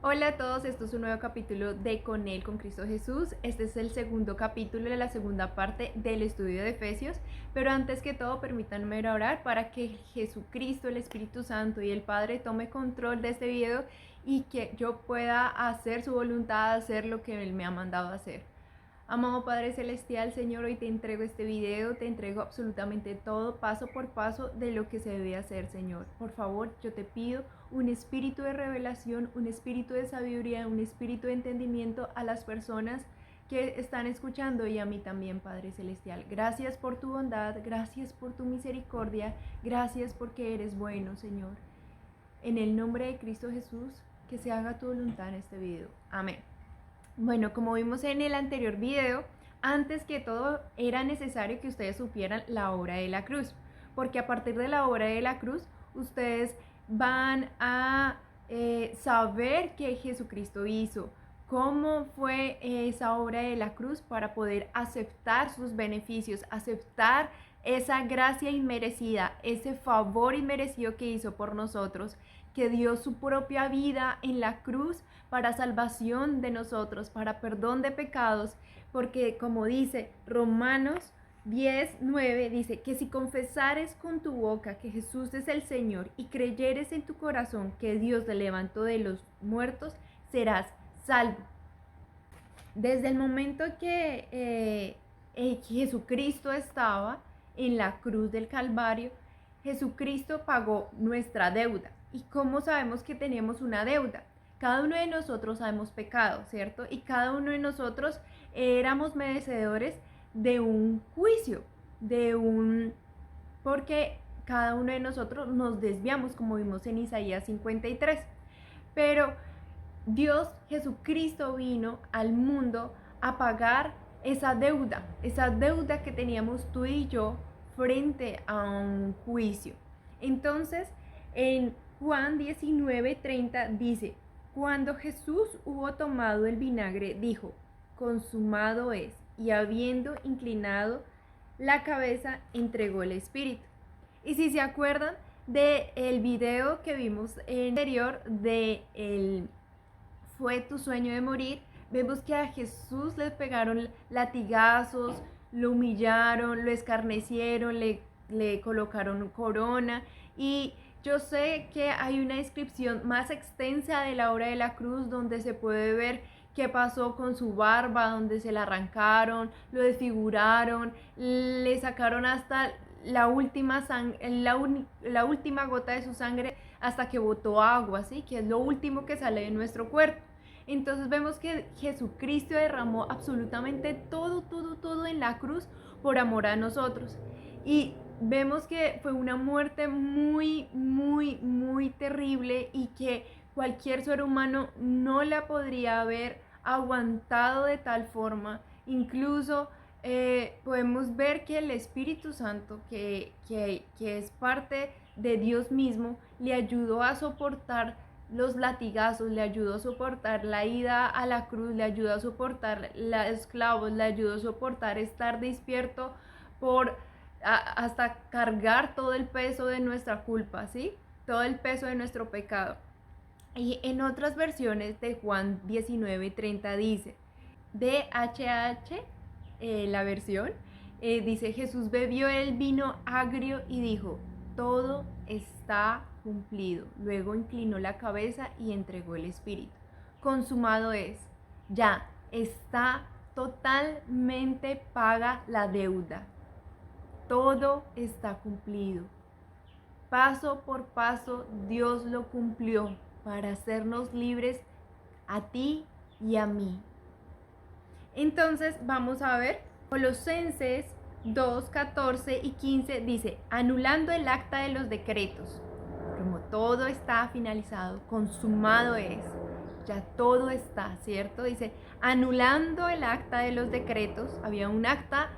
Hola a todos, esto es un nuevo capítulo de Con Él, con Cristo Jesús. Este es el segundo capítulo de la segunda parte del estudio de Efesios, pero antes que todo permítanme orar para que Jesucristo, el Espíritu Santo y el Padre tome control de este video y que yo pueda hacer su voluntad, hacer lo que Él me ha mandado a hacer. Amado Padre Celestial, Señor, hoy te entrego este video, te entrego absolutamente todo, paso por paso de lo que se debe hacer, Señor. Por favor, yo te pido un espíritu de revelación, un espíritu de sabiduría, un espíritu de entendimiento a las personas que están escuchando y a mí también, Padre Celestial. Gracias por tu bondad, gracias por tu misericordia, gracias porque eres bueno, Señor. En el nombre de Cristo Jesús, que se haga tu voluntad en este video. Amén. Bueno, como vimos en el anterior video, antes que todo era necesario que ustedes supieran la obra de la cruz, porque a partir de la obra de la cruz, ustedes van a saber qué Jesucristo hizo, cómo fue esa obra de la cruz para poder aceptar sus beneficios, aceptar esa gracia inmerecida, ese favor inmerecido que hizo por nosotros, que dio su propia vida en la cruz para salvación de nosotros, para perdón de pecados, porque como dice Romanos 10:9, dice que si confesares con tu boca que Jesús es el Señor y creyeres en tu corazón que Dios le levantó de los muertos, serás salvo. Desde el momento que Jesucristo estaba en la cruz del Calvario, Jesucristo pagó nuestra deuda. ¿Y cómo sabemos que tenemos una deuda? Cada uno de nosotros hemos pecado, ¿cierto? Y cada uno de nosotros éramos merecedores de un juicio, porque cada uno de nosotros nos desviamos, como vimos en Isaías 53. Pero Dios, Jesucristo, vino al mundo a pagar esa deuda que teníamos tú y yo frente a un juicio. Entonces, en Juan 19:30 dice: cuando Jesús hubo tomado el vinagre, dijo: consumado es, y habiendo inclinado la cabeza, entregó el espíritu. Y si se acuerdan del video que vimos anterior de Fue tu sueño de morir, vemos que a Jesús le pegaron latigazos, lo humillaron, lo escarnecieron, le colocaron corona. Y yo sé que hay una descripción más extensa de la obra de la cruz donde se puede ver qué pasó con su barba, donde se la arrancaron, lo desfiguraron, le sacaron hasta la última gota de su sangre hasta que botó agua, ¿sí? Que es lo último que sale de nuestro cuerpo. Entonces vemos que Jesucristo derramó absolutamente todo en la cruz por amor a nosotros. Y vemos que fue una muerte muy terrible y que cualquier ser humano no la podría haber aguantado de tal forma. Incluso podemos ver que el Espíritu Santo, que es parte de Dios mismo, le ayudó a soportar los latigazos, le ayudó a soportar la ida a la cruz, le ayudó a soportar los clavos, le ayudó a soportar estar despierto hasta cargar todo el peso de nuestra culpa, ¿sí? Todo el peso de nuestro pecado. Y en otras versiones de Juan 19:30 dice, DHH, la versión, dice: Jesús bebió el vino agrio y dijo: todo está cumplido. Luego inclinó la cabeza y entregó el espíritu. Consumado es. Ya está totalmente paga la deuda. Todo está cumplido. Paso por paso Dios lo cumplió para hacernos libres a ti y a mí. Entonces vamos a ver Colosenses 2:14 y 15 dice: anulando el acta de los decretos, como todo está finalizado, consumado es, ya todo está, ¿cierto? Dice, anulando el acta de los decretos. Había un acta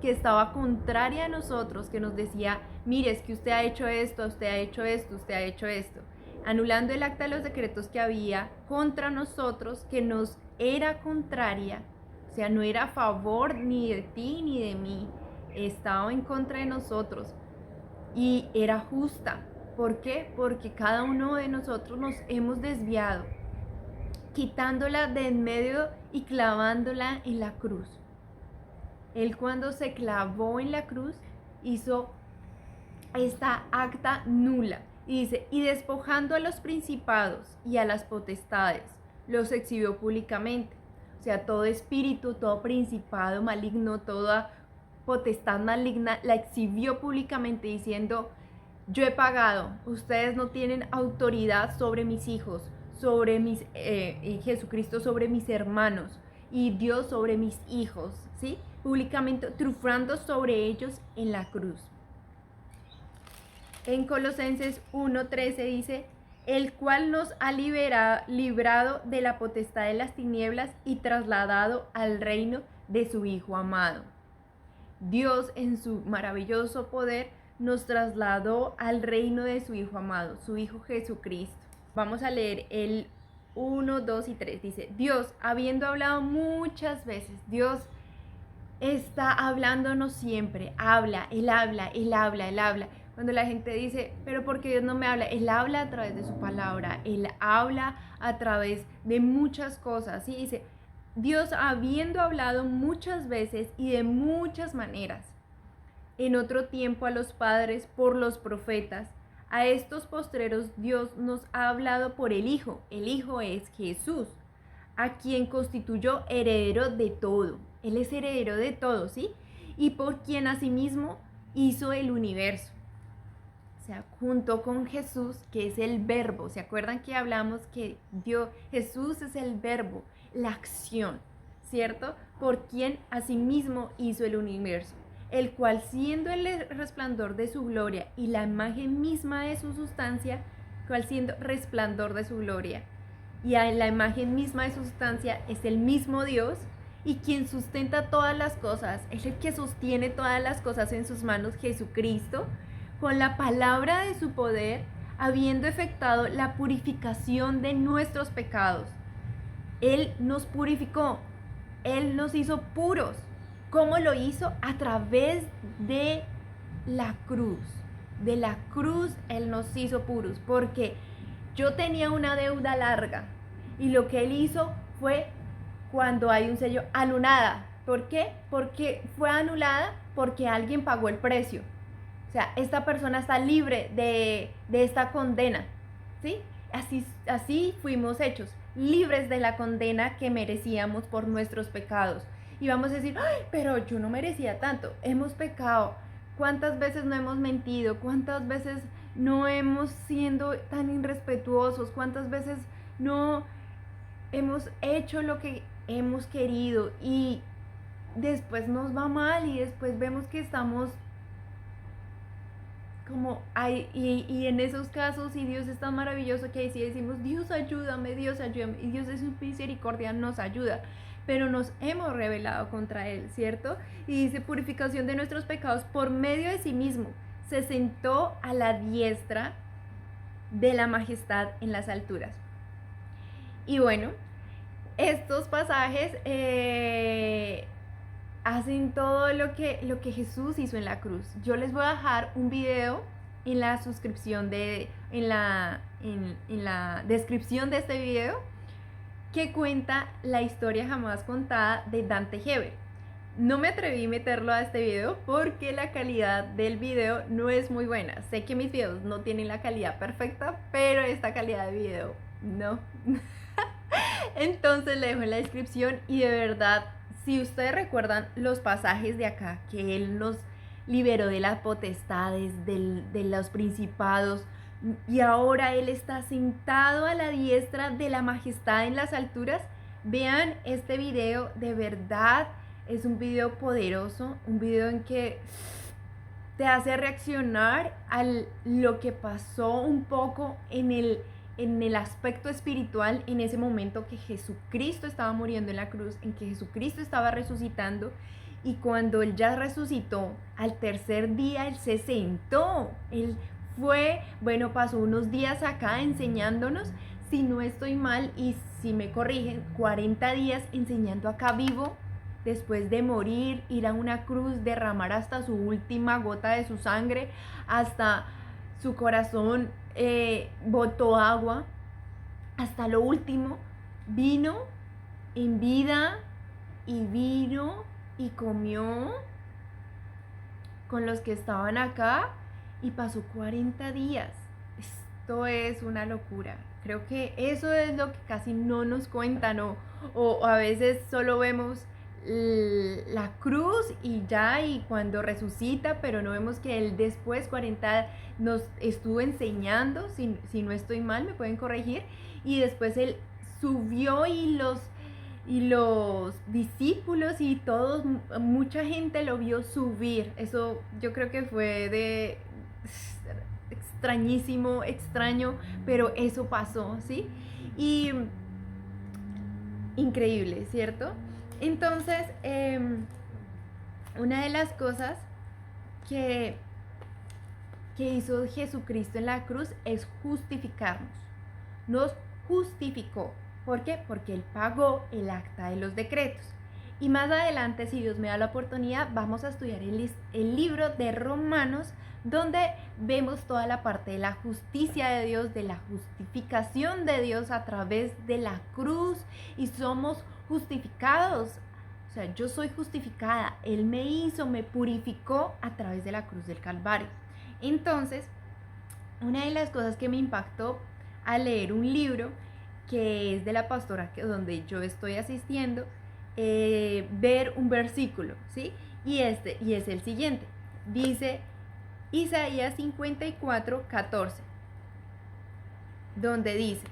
que estaba contraria a nosotros, que nos decía: mire, es que usted ha hecho esto, usted ha hecho esto, usted ha hecho esto. Anulando el acta de los decretos que había contra nosotros, que nos era contraria, o sea, no era a favor ni de ti ni de mí, estaba en contra de nosotros y era justa. ¿Por qué? Porque cada uno de nosotros nos hemos desviado. quitándola de en medio y clavándola en la cruz. Él cuando se clavó en la cruz hizo esta acta nula. Y dice, y despojando a los principados y a las potestades, los exhibió públicamente. O sea, todo espíritu, todo principado maligno, toda potestad maligna, la exhibió públicamente diciendo, yo he pagado, ustedes no tienen autoridad sobre mis hijos, sobre Jesucristo sobre mis hermanos y Dios sobre mis hijos, ¿sí? Públicamente triunfando sobre ellos en la cruz. En Colosenses 1:13 dice, el cual nos ha librado de la potestad de las tinieblas y trasladado al reino de su Hijo amado. Dios en su maravilloso poder nos trasladó al reino de su Hijo amado, su Hijo Jesucristo. Vamos a leer el 1, 2 y 3. Dice, Dios, habiendo hablado muchas veces, Dios está hablándonos siempre, habla, Él habla, Él habla, Él habla. Cuando la gente dice, pero ¿por qué Dios no me habla? Él habla a través de su palabra, Él habla a través de muchas cosas, ¿sí? Dice, Dios habiendo hablado muchas veces y de muchas maneras, en otro tiempo a los padres por los profetas, a estos postreros Dios nos ha hablado por el Hijo es Jesús, a quien constituyó heredero de todo. Él es heredero de todo, ¿sí? Y por quien asimismo hizo el universo. O sea, junto con Jesús, que es el verbo. ¿Se acuerdan que hablamos que Jesús es el verbo, la acción, ¿cierto? Por quien asimismo hizo el universo, el cual siendo el resplandor de su gloria y la imagen misma de su sustancia, cual siendo resplandor de su gloria y a la imagen misma de su sustancia es el mismo Dios y quien sustenta todas las cosas, es el que sostiene todas las cosas en sus manos, Jesucristo, con la palabra de su poder, habiendo efectuado la purificación de nuestros pecados. Él nos purificó, Él nos hizo puros. ¿Cómo lo hizo? A través de la cruz. De la cruz Él nos hizo puros, porque yo tenía una deuda larga y lo que Él hizo fue, cuando hay un sello, anulada. ¿Por qué? Porque fue anulada porque alguien pagó el precio. O sea, esta persona está libre de esta condena, ¿sí? Así fuimos hechos, libres de la condena que merecíamos por nuestros pecados. Y vamos a decir, ay, pero yo no merecía tanto, hemos pecado. ¿Cuántas veces no hemos mentido? ¿Cuántas veces no hemos sido tan irrespetuosos? ¿Cuántas veces no hemos hecho lo que hemos querido y después nos va mal y después vemos que estamos como hay, y en esos casos, y Dios es tan maravilloso que ahí sí decimos, Dios ayúdame, y Dios en su misericordia nos ayuda, pero nos hemos rebelado contra Él, ¿cierto? Y dice, purificación de nuestros pecados por medio de sí mismo, se sentó a la diestra de la majestad en las alturas. Y bueno, estos pasajes hacen todo lo que Jesús hizo en la cruz. Yo les voy a dejar un video en la suscripción en la descripción de este video que cuenta la historia jamás contada de Dante Gebel. No me atreví a meterlo a este video porque la calidad del video no es muy buena. Sé que mis videos no tienen la calidad perfecta, pero esta calidad de video no. Entonces le dejo en la descripción y de verdad, si ustedes recuerdan los pasajes de acá, que Él nos liberó de las potestades, de los principados, y ahora Él está sentado a la diestra de la majestad en las alturas, vean este video, de verdad es un video poderoso, un video en que te hace reaccionar a lo que pasó un poco en el aspecto espiritual en ese momento que Jesucristo estaba muriendo en la cruz, en que Jesucristo estaba resucitando, y cuando Él ya resucitó, al tercer día Él se sentó, Él pasó unos días acá enseñándonos, si no estoy mal y si me corrigen, 40 días enseñando acá vivo, después de morir, ir a una cruz, derramar hasta su última gota de su sangre, hasta su corazón botó agua hasta lo último, vino en vida y vino y comió con los que estaban acá y pasó 40 días. Esto es una locura. Creo que eso es lo que casi no nos cuentan o a veces solo vemos la cruz y ya, y cuando resucita, pero no vemos que él después 40 nos estuvo enseñando, si no estoy mal, me pueden corregir, y después él subió y los discípulos y todos, mucha gente lo vio subir. Eso yo creo que fue de extrañísimo, extraño, pero eso pasó, ¿sí? Y increíble, ¿cierto? Entonces, una de las cosas que, que hizo Jesucristo en la cruz es justificarnos. Nos justificó. ¿Por qué? Porque Él pagó el acta de los decretos. Y más adelante, si Dios me da la oportunidad, vamos a estudiar el libro de Romanos, donde vemos toda la parte de la justicia de Dios, de la justificación de Dios a través de la cruz, y somos justificados. O sea, yo soy justificada. Él me hizo, me purificó a través de la cruz del Calvario. Entonces, una de las cosas que me impactó al leer un libro que es de la pastora donde yo estoy asistiendo, ver un versículo, ¿sí? Y es el siguiente. Dice Isaías 54:14, donde dice: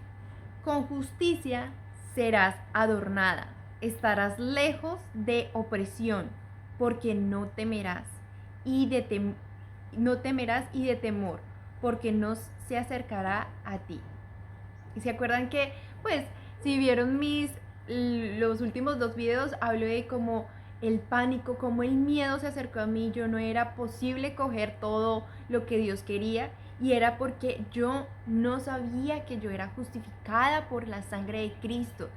con justicia serás adornada, estarás lejos de opresión, porque no temerás y de temor, porque no se acercará a ti. Y se acuerdan que, pues, si vieron los últimos 2 videos, hablé de cómo el pánico, cómo el miedo se acercó a mí. Yo no era posible coger todo lo que Dios quería, y era porque yo no sabía que yo era justificada por la sangre de Cristo.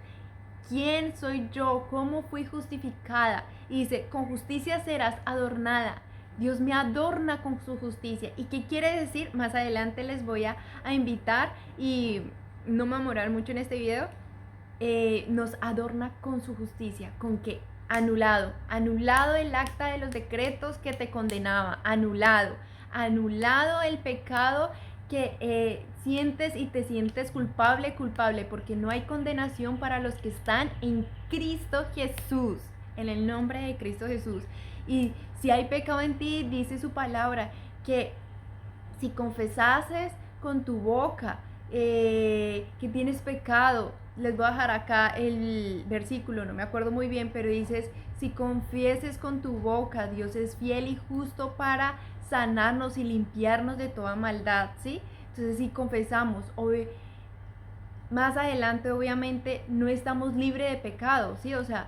¿Quién soy yo? ¿Cómo fui justificada? Y dice: con justicia serás adornada. Dios me adorna con su justicia. ¿Y qué quiere decir? Más adelante les voy a invitar, y no me voy a demorar mucho en este video. Nos adorna con su justicia. ¿Con qué? Anulado el acta de los decretos que te condenaba, anulado el pecado que sientes y te sientes culpable, porque no hay condenación para los que están en Cristo Jesús, en el nombre de Cristo Jesús. Y si hay pecado en ti, dice su palabra, que si confesases con tu boca que tienes pecado, les voy a dejar acá el versículo, no me acuerdo muy bien, pero dices: si confieses con tu boca, Dios es fiel y justo para sanarnos y limpiarnos de toda maldad, ¿sí? Entonces, si confesamos, más adelante obviamente no estamos libres de pecado, ¿sí? O sea,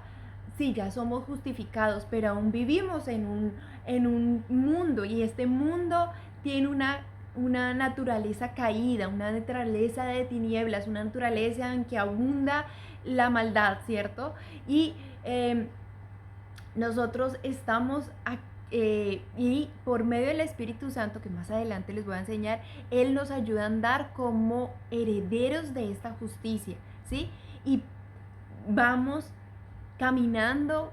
sí, ya somos justificados, pero aún vivimos en un mundo, y este mundo tiene una naturaleza caída, una naturaleza de tinieblas, una naturaleza en que abunda la maldad, ¿cierto? Y nosotros estamos y por medio del Espíritu Santo, que más adelante les voy a enseñar, Él nos ayuda a andar como herederos de esta justicia, ¿sí? Y vamos caminando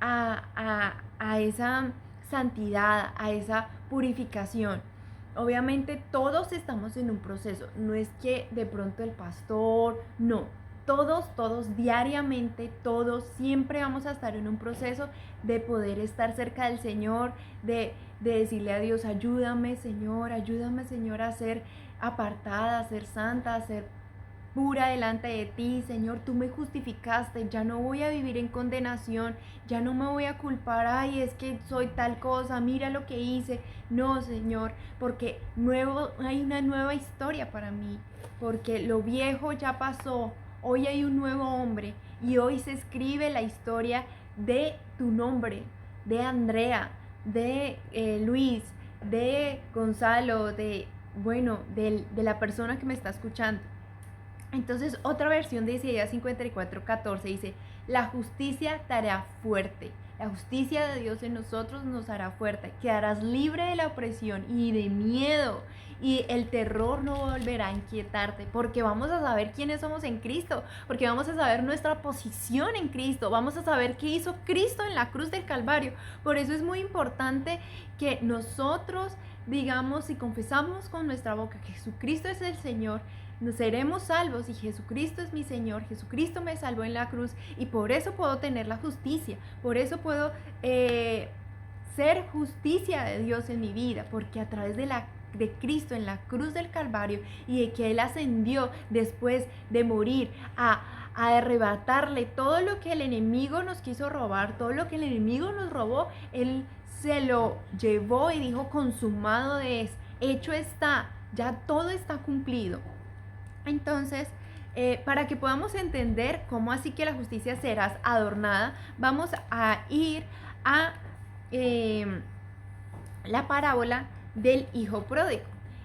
a esa santidad, a esa purificación. Obviamente todos estamos en un proceso, no es que de pronto el pastor, no, todos diariamente, todos siempre vamos a estar en un proceso de poder estar cerca del Señor, de decirle a Dios: ayúdame Señor a ser apartada, a ser santa, a ser pura delante de ti. Señor, tú me justificaste, ya no voy a vivir en condenación, ya no me voy a culpar: ay, es que soy tal cosa, mira lo que hice. No, Señor, porque hay una nueva historia para mí, porque lo viejo ya pasó, hoy hay un nuevo hombre, y hoy se escribe la historia de tu nombre, de Andrea, de Luis, de Gonzalo, de la persona que me está escuchando. Entonces, otra versión de Isaías 54:14 dice: la justicia te hará fuerte, La justicia de Dios en nosotros nos hará fuerte. Quedarás libre de la opresión y de miedo. Y el terror no volverá a inquietarte, porque vamos a saber quiénes somos en Cristo, porque vamos a saber nuestra posición en Cristo, vamos a saber qué hizo Cristo en la cruz del Calvario. Por eso es muy importante que nosotros digamos y confesamos con nuestra boca que Jesucristo es el Señor, nos seremos salvos y Jesucristo es mi Señor, Jesucristo me salvó en la cruz y por eso puedo tener la justicia, por eso puedo ser justicia de Dios en mi vida, porque a través de Cristo en la cruz del Calvario y de que Él ascendió después de morir a arrebatarle todo lo que el enemigo nos quiso robar, todo lo que el enemigo nos robó, Él se lo llevó y dijo: consumado es, hecho está, ya todo está cumplido. Entonces, para que podamos entender cómo así que la justicia será adornada, vamos a ir a la parábola del hijo pródigo.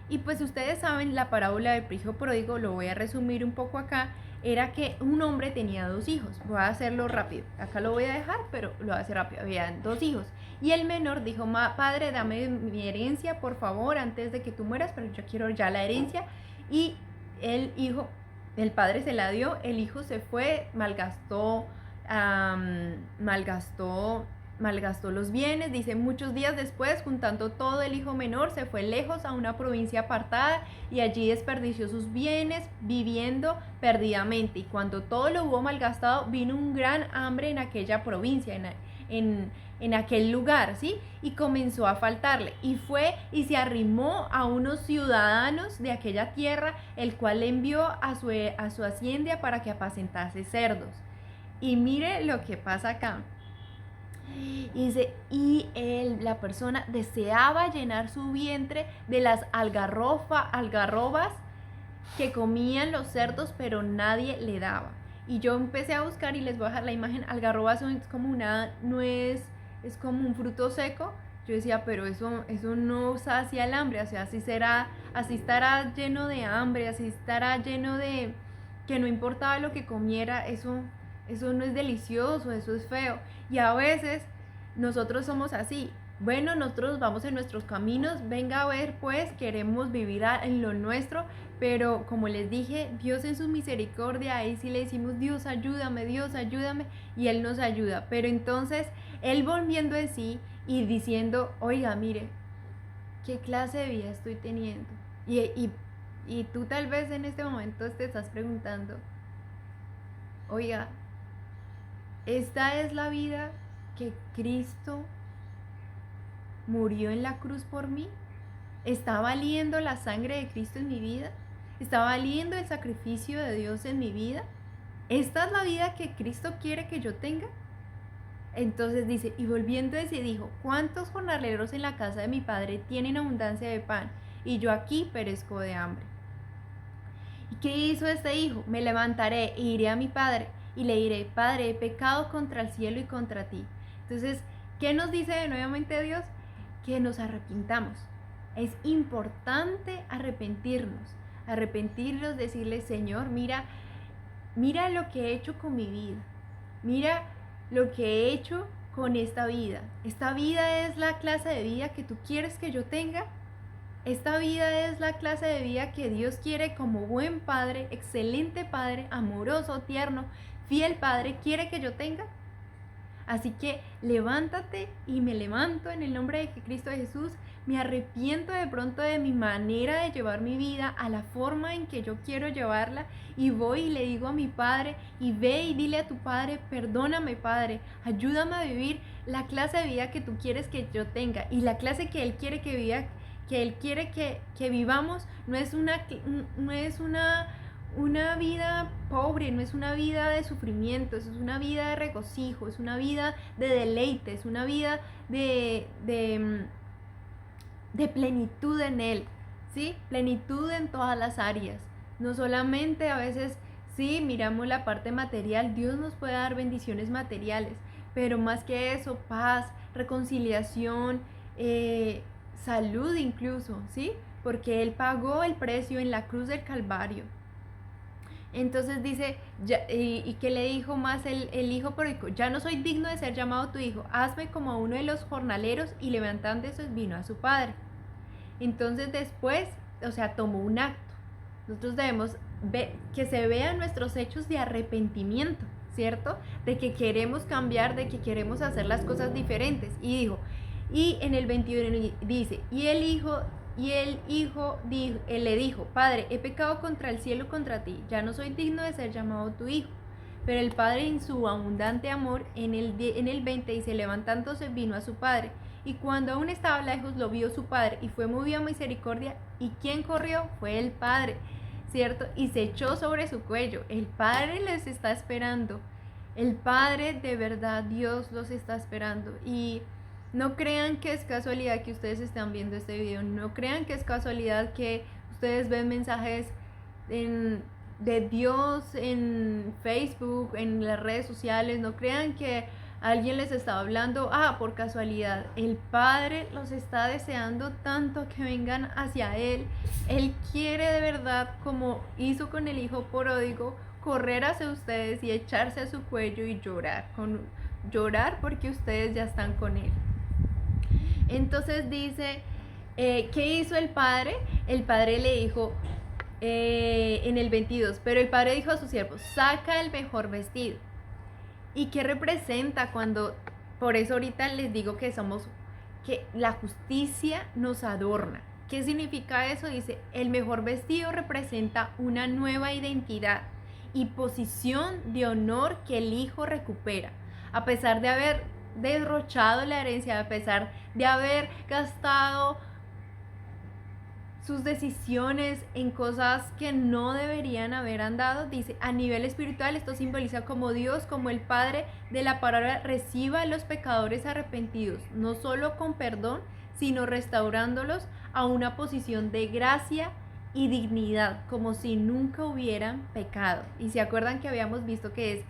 Y pues ustedes saben, la parábola del hijo pródigo, lo voy a resumir un poco acá, era que un hombre tenía 2 hijos. Voy a hacerlo rápido, acá lo voy a dejar, pero lo voy a hacer rápido. Habían 2 hijos y el menor dijo: padre, dame mi herencia por favor antes de que tú mueras, pero yo quiero ya la herencia. Y el padre se la dio, el hijo se fue, malgastó los bienes. Dice: muchos días después, juntando todo, el hijo menor se fue lejos a una provincia apartada y allí desperdició sus bienes viviendo perdidamente. Y cuando todo lo hubo malgastado, vino un gran hambre en aquella provincia, en aquel lugar, ¿sí? Y comenzó a faltarle. Y fue y se arrimó a unos ciudadanos de aquella tierra, el cual le envió a su hacienda para que apacentase cerdos. Y mire lo que pasa acá. Y dice: la persona deseaba llenar su vientre de las algarrobas que comían los cerdos, pero nadie le daba. Y yo empecé a buscar y les voy a dejar la imagen. Algarrobas es como una nuez, es como un fruto seco. Yo decía: pero eso no sacia el hambre, o sea, así estará lleno de hambre, así estará lleno de que no importaba lo que comiera, eso no es delicioso, eso es feo. Y a veces nosotros somos así. Bueno, nosotros vamos en nuestros caminos, venga a ver, pues queremos vivir en lo nuestro, pero como les dije, Dios en su misericordia, ahí sí le decimos: Dios ayúdame, y Él nos ayuda. Pero entonces Él volviendo en sí y diciendo: oiga, mire, ¿qué clase de vida estoy teniendo? Y tú tal vez en este momento te estás preguntando: oiga, ¿esta es la vida que Cristo murió en la cruz por mí? ¿Está valiendo la sangre de Cristo en mi vida? ¿Está valiendo el sacrificio de Dios en mi vida? ¿Esta es la vida que Cristo quiere que yo tenga? Entonces dice: y volviendo ese dijo: ¿cuántos jornaleros en la casa de mi padre tienen abundancia de pan, y yo aquí perezco de hambre? ¿Y qué hizo este hijo? Me levantaré e iré a mi padre y le diré: Padre, he pecado contra el cielo y contra ti. Entonces, ¿qué nos dice nuevamente Dios? Que nos arrepintamos. Es importante arrepentirnos, decirle: Señor, mira lo que he hecho con mi vida, mira lo que he hecho con esta vida. ¿Esta vida es la clase de vida que tú quieres que yo tenga? ¿Esta vida es la clase de vida que Dios quiere como buen padre, excelente padre, amoroso, tierno, fiel padre, quiere que yo tenga? Así que levántate y me levanto en el nombre de Cristo Jesús. Me arrepiento de pronto de mi manera de llevar mi vida a la forma en que yo quiero llevarla, y voy y le digo a mi Padre: y ve y dile a tu Padre: perdóname, Padre, ayúdame a vivir la clase de vida que tú quieres que yo tenga, y la clase que Él quiere que viva, que Él quiere que vivamos. No es una vida pobre, no es una vida de sufrimiento, es una vida de regocijo, es una vida de deleite, es una vida de plenitud en Él, ¿sí? Plenitud en todas las áreas. No solamente a veces, sí, miramos la parte material, Dios nos puede dar bendiciones materiales, pero más que eso, paz, reconciliación, salud incluso, ¿sí? Porque Él pagó el precio en la cruz del Calvario. Entonces dice, y que le dijo más el hijo pródigo, ya no soy digno de ser llamado tu hijo, hazme como a uno de los jornaleros, y levantándose vino a su padre. Entonces después, o sea, tomó un acto. Nosotros debemos que se vean nuestros hechos de arrepentimiento, ¿cierto? De que queremos cambiar, de que queremos hacer las cosas diferentes. Y dijo, y en el 21 dice, él le dijo, Padre, he pecado contra el cielo y contra ti, ya no soy digno de ser llamado tu hijo. Pero el padre, en su abundante amor, en el 20 dice, levantándose vino a su padre. Y cuando aún estaba lejos, lo vio su padre y fue movido a misericordia. ¿Y quién corrió? Fue el padre, ¿cierto? Y se echó sobre su cuello. El padre les está esperando. El padre, de verdad, Dios los está esperando. Y no crean que es casualidad que ustedes están viendo este video. No crean que es casualidad que ustedes ven mensajes de Dios en Facebook, en las redes sociales. No crean que alguien les está hablando por casualidad. El Padre los está deseando tanto que vengan hacia Él. Él quiere de verdad, como hizo con el hijo pródigo, correr hacia ustedes y echarse a su cuello y llorar porque ustedes ya están con Él. Entonces dice, ¿qué hizo el padre? El padre le dijo en el 22, pero el padre dijo a sus siervos, saca el mejor vestido. ¿Y qué representa cuando, por eso ahorita les digo que la justicia nos adorna? ¿Qué significa eso? Dice, el mejor vestido representa una nueva identidad y posición de honor que el hijo recupera. A pesar de haber derrochado la herencia, a pesar de haber gastado sus decisiones en cosas que no deberían haber andado, dice, a nivel espiritual esto simboliza como Dios, como el Padre de la palabra, reciba a los pecadores arrepentidos, no solo con perdón, sino restaurándolos a una posición de gracia y dignidad, como si nunca hubieran pecado. Y se acuerdan que habíamos visto que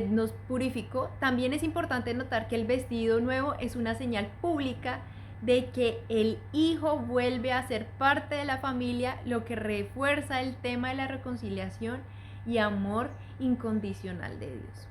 nos purificó. También es importante notar que el vestido nuevo es una señal pública de que el hijo vuelve a ser parte de la familia, lo que refuerza el tema de la reconciliación y amor incondicional de Dios.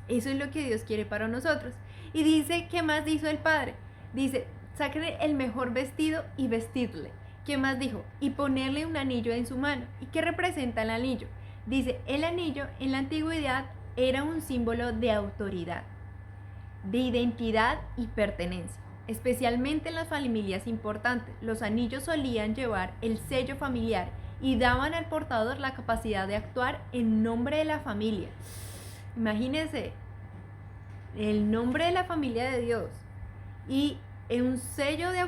Eso es lo que Dios quiere para nosotros. Y dice, ¿qué más hizo el padre? Dice, saquen el mejor vestido y vestidle. ¿Qué más dijo? Y ponerle un anillo en su mano. ¿Y qué representa el anillo? Dice, el anillo en la antigüedad era un símbolo de autoridad, de identidad y pertenencia. Especialmente en las familias importantes, los anillos solían llevar el sello familiar y daban al portador la capacidad de actuar en nombre de la familia. Imagínense, el nombre de la familia de Dios y un sello de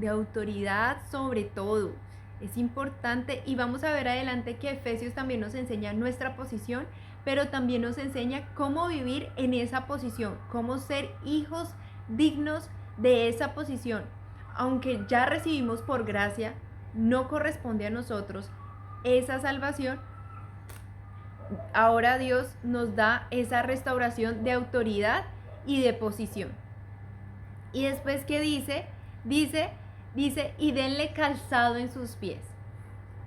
autoridad sobre todo. Es importante, y vamos a ver adelante que Efesios también nos enseña nuestra posición, pero también nos enseña cómo vivir en esa posición, cómo ser hijos dignos de esa posición. Aunque ya recibimos por gracia, no corresponde a nosotros esa salvación. Ahora Dios nos da esa restauración de autoridad y de posición. Y después, ¿qué dice? Dice, y denle calzado en sus pies.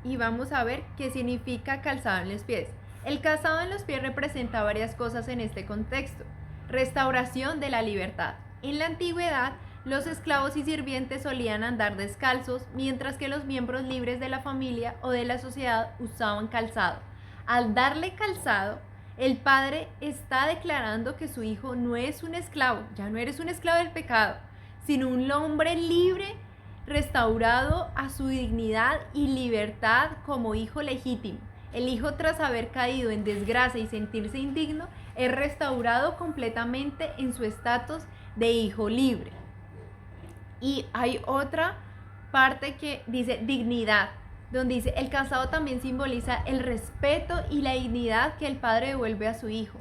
Y vamos a ver qué significa calzado en los pies. El calzado en los pies representa varias cosas en este contexto. Restauración de la libertad. En la antigüedad, los esclavos y sirvientes solían andar descalzos, mientras que los miembros libres de la familia o de la sociedad usaban calzado. Al darle calzado, el padre está declarando que su hijo no es un esclavo, ya no eres un esclavo del pecado, sino un hombre libre, restaurado a su dignidad y libertad como hijo legítimo. El hijo, tras haber caído en desgracia y sentirse indigno, es restaurado completamente en su estatus de hijo libre. Y hay otra parte que dice dignidad, donde dice, el calzado también simboliza el respeto y la dignidad que el padre devuelve a su hijo,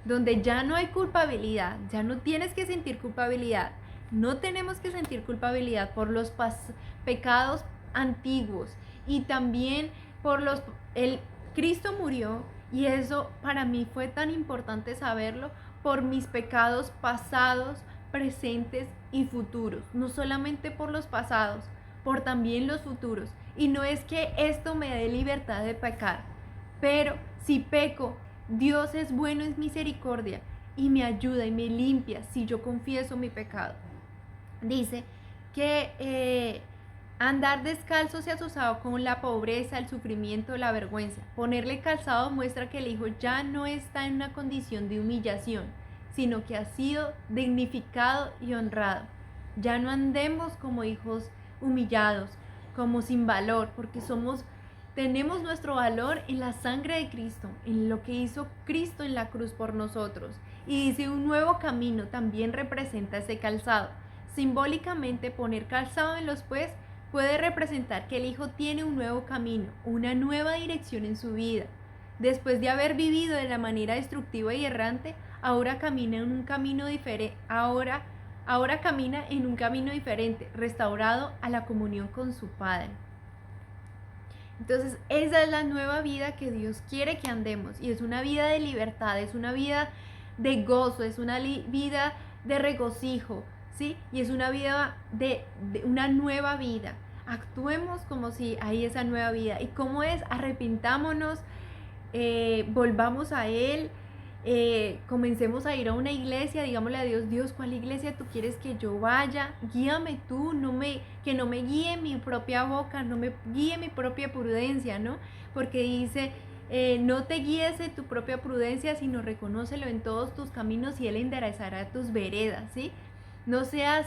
donde ya no hay culpabilidad, ya no tienes que sentir culpabilidad, no tenemos que sentir culpabilidad por los pecados antiguos, y también por Cristo murió, y eso para mí fue tan importante saberlo, por mis pecados pasados, presentes y futuros, no solamente por los pasados, por también los futuros. Y no es que esto me dé libertad de pecar, Pero si peco, Dios es bueno en misericordia y me ayuda y me limpia si yo confieso mi pecado. Dice que andar descalzo se asociado con la pobreza, el sufrimiento, la vergüenza. Ponerle calzado muestra que el hijo ya no está en una condición de humillación, sino que ha sido dignificado y honrado. Ya no andemos como hijos humillados, como sin valor, porque tenemos nuestro valor en la sangre de Cristo, en lo que hizo Cristo en la cruz por nosotros. Y dice, un nuevo camino también representa ese calzado. Simbólicamente, poner calzado en los pies puede representar que el hijo tiene un nuevo camino, una nueva dirección en su vida. Después de haber vivido de la manera destructiva y errante, ahora camina en un camino diferente. Ahora camina en un camino diferente, restaurado a la comunión con su Padre. Entonces, esa es la nueva vida que Dios quiere que andemos. Y es una vida de libertad, es una vida de gozo, es una vida de regocijo, ¿sí? Y es una vida de una nueva vida. Actuemos como si hay esa nueva vida. ¿Y cómo es? Arrepintámonos, volvamos a Él, comencemos a ir a una iglesia, digámosle a Dios, Dios, ¿cuál iglesia tú quieres que yo vaya? Guíame tú, que no me guíe mi propia boca, no me guíe mi propia prudencia, ¿no? Porque dice, no te guíes en tu propia prudencia, sino reconócelo en todos tus caminos y Él enderezará tus veredas, ¿sí? No seas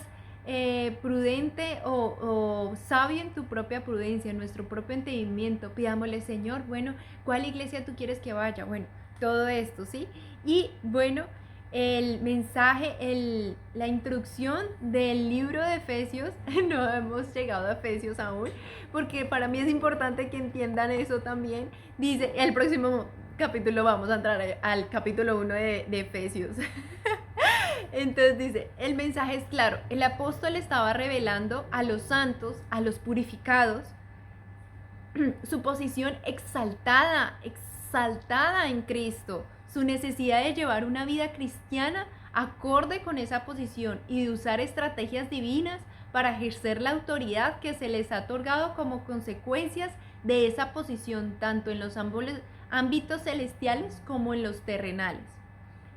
prudente o sabio en tu propia prudencia, en nuestro propio entendimiento. Pidámosle, Señor, bueno, ¿cuál iglesia tú quieres que vaya? Bueno, todo esto, ¿sí? Y bueno, el mensaje, la instrucción del libro de Efesios, no hemos llegado a Efesios aún, porque para mí es importante que entiendan eso también. Dice, el próximo capítulo vamos a entrar al capítulo 1 de Efesios. Entonces dice, el mensaje es claro, el apóstol estaba revelando a los santos, a los purificados, su posición exaltada en Cristo, su necesidad de llevar una vida cristiana acorde con esa posición y de usar estrategias divinas para ejercer la autoridad que se les ha otorgado como consecuencias de esa posición, tanto en los ámbitos celestiales como en los terrenales.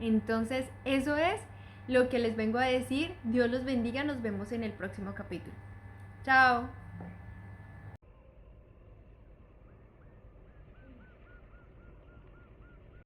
Entonces, eso es lo que les vengo a decir. Dios los bendiga, nos vemos en el próximo capítulo. Chao.